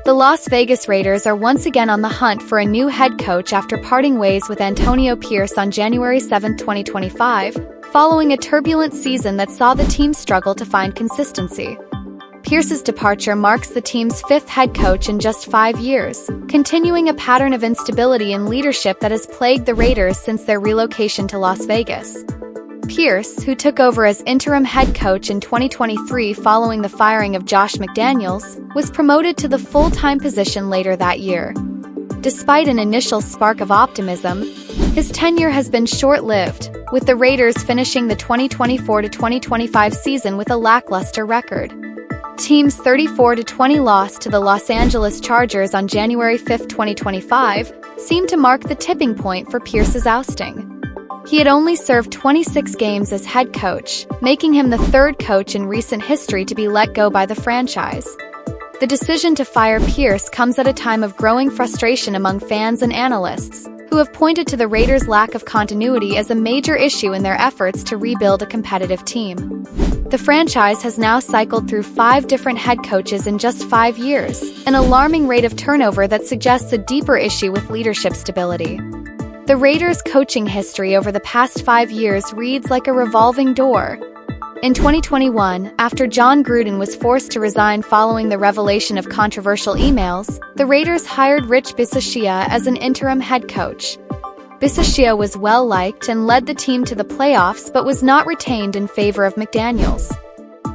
The Las Vegas Raiders are once again on the hunt for a new head coach after parting ways with Antonio Pierce on January 7, 2025, following a turbulent season that saw the team struggle to find consistency. Pierce's departure marks the team's fifth head coach in just 5 years, continuing a pattern of instability in leadership that has plagued the Raiders since their relocation to Las Vegas. Pierce, who took over as interim head coach in 2023 following the firing of Josh McDaniels, was promoted to the full-time position later that year. Despite an initial spark of optimism, his tenure has been short-lived, with the Raiders finishing the 2024-2025 season with a lackluster record. Team's 34-20 loss to the Los Angeles Chargers on January 5, 2025, seemed to mark the tipping point for Pierce's ousting. He had only served 26 games as head coach, making him the third coach in recent history to be let go by the franchise. The decision to fire Pierce comes at a time of growing frustration among fans and analysts, who have pointed to the Raiders' lack of continuity as a major issue in their efforts to rebuild a competitive team. The franchise has now cycled through 5 different head coaches in just 5 years, an alarming rate of turnover that suggests a deeper issue with leadership stability. The Raiders' coaching history over the past 5 years reads like a revolving door. In 2021, after Jon Gruden was forced to resign following the revelation of controversial emails, the Raiders hired Rich Bisaccia as an interim head coach. Bisaccia was well-liked and led the team to the playoffs but was not retained in favor of McDaniels.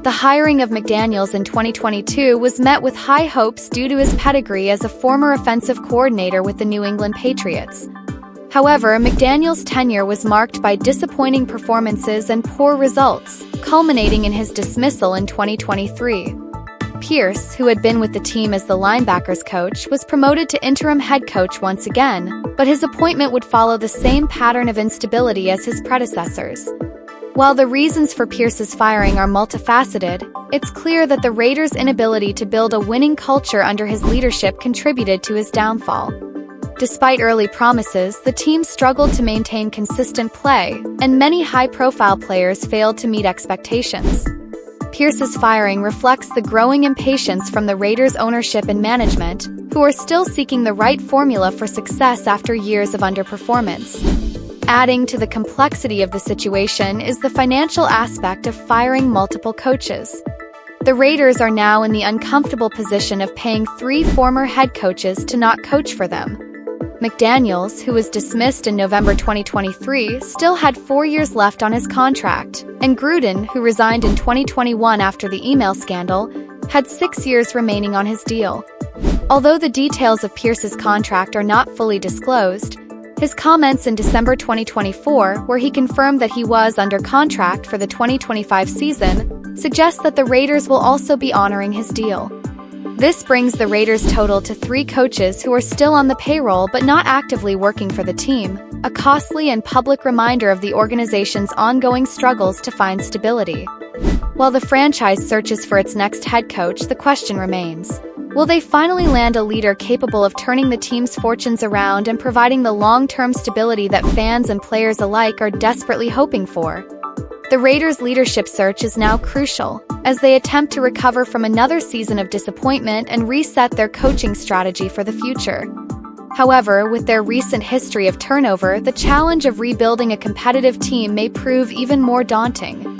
The hiring of McDaniels in 2022 was met with high hopes due to his pedigree as a former offensive coordinator with the New England Patriots. However, McDaniels' tenure was marked by disappointing performances and poor results, culminating in his dismissal in 2023. Pierce, who had been with the team as the linebackers coach, was promoted to interim head coach once again, but his appointment would follow the same pattern of instability as his predecessors. While the reasons for Pierce's firing are multifaceted, it's clear that the Raiders' inability to build a winning culture under his leadership contributed to his downfall. Despite early promises, the team struggled to maintain consistent play, and many high-profile players failed to meet expectations. Pierce's firing reflects the growing impatience from the Raiders' ownership and management, who are still seeking the right formula for success after years of underperformance. Adding to the complexity of the situation is the financial aspect of firing multiple coaches. The Raiders are now in the uncomfortable position of paying 3 former head coaches to not coach for them. McDaniels, who was dismissed in November 2023, still had 4 years left on his contract, and Gruden, who resigned in 2021 after the email scandal, had 6 years remaining on his deal. Although the details of Pierce's contract are not fully disclosed, his comments in December 2024, where he confirmed that he was under contract for the 2025 season, suggest that the Raiders will also be honoring his deal. This brings the Raiders' total to 3 coaches who are still on the payroll but not actively working for the team, a costly and public reminder of the organization's ongoing struggles to find stability. While the franchise searches for its next head coach, the question remains: will they finally land a leader capable of turning the team's fortunes around and providing the long-term stability that fans and players alike are desperately hoping for? The Raiders' leadership search is now crucial, as they attempt to recover from another season of disappointment and reset their coaching strategy for the future. However, with their recent history of turnover, the challenge of rebuilding a competitive team may prove even more daunting.